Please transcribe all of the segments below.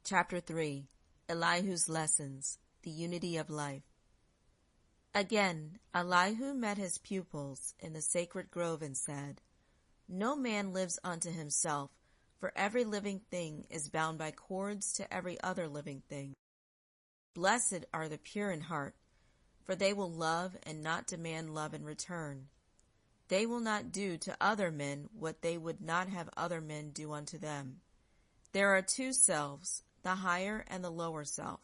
Chapter 3 Elihu's Lessons, the Unity of Life. Again, Elihu met his pupils in the sacred grove and said, No man lives unto himself, for every living thing is bound by cords to every other living thing. Blessed are the pure in heart, for they will love and not demand love in return. They will not do to other men what they would not have other men do unto them. There are two selves, the higher and the lower self.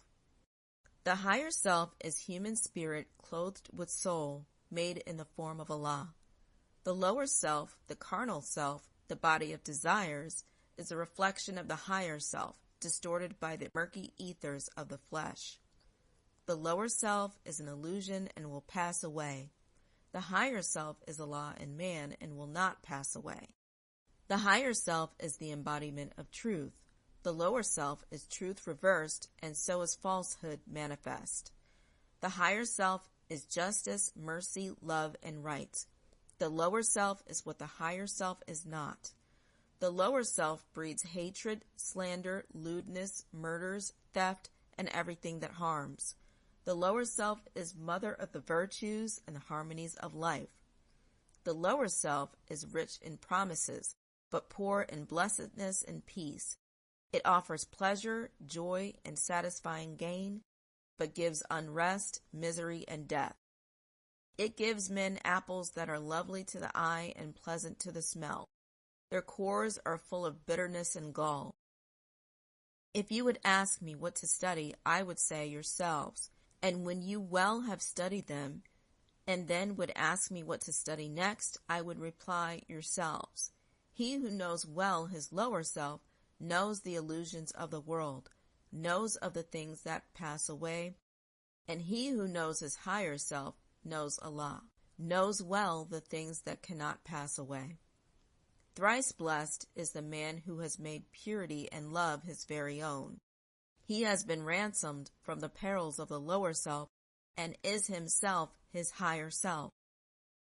The higher self is human spirit clothed with soul, made in the form of Allah. The lower self, the carnal self, the body of desires, is a reflection of the higher self, distorted by the murky ethers of the flesh. The lower self is an illusion and will pass away. The higher self is Allah in man and will not pass away. The higher self is the embodiment of truth. The lower self is truth reversed, and so is falsehood manifest. The higher self is justice, mercy, love, and right. The lower self is what the higher self is not. The lower self breeds hatred, slander, lewdness, murders, theft, and everything that harms. The lower self is mother of the virtues and the harmonies of life. The lower self is rich in promises, but poor in blessedness and peace. It offers pleasure, joy, and satisfying gain, but gives unrest, misery, and death. It gives men apples that are lovely to the eye and pleasant to the smell. Their cores are full of bitterness and gall. If you would ask me what to study, I would say yourselves. And when you well have studied them, and then would ask me what to study next, I would reply yourselves. He who knows well his lower self knows the illusions of the world, knows of the things that pass away, and he who knows his higher self knows Allah, knows well the things that cannot pass away. Thrice blessed is the man who has made purity and love his very own. He has been ransomed from the perils of the lower self and is himself his higher self.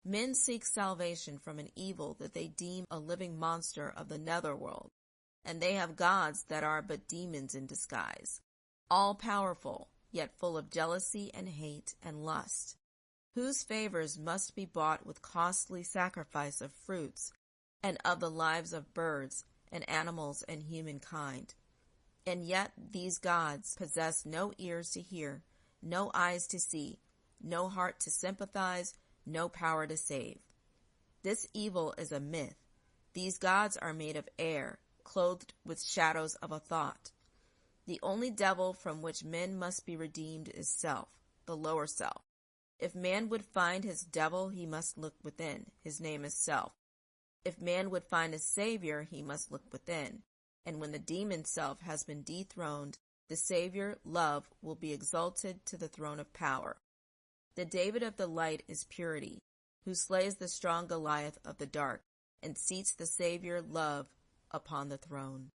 Men seek salvation from an evil that they deem a living monster of the netherworld, and they have gods that are but demons in disguise, all-powerful, yet full of jealousy and hate and lust, whose favors must be bought with costly sacrifice of fruits and of the lives of birds and animals and humankind. And yet these gods possess no ears to hear, no eyes to see, no heart to sympathize, no power to save. This evil is a myth. These gods are made of air, clothed with shadows of a thought. The only devil from which men must be redeemed is self, the lower self. If man would find his devil, he must look within. His name is self. If man would find a savior, he must look within. And when the demon self has been dethroned, the Savior, love, will be exalted to the throne of power. The David of the light is purity, who slays the strong Goliath of the dark, and seats the Savior, love, upon the throne.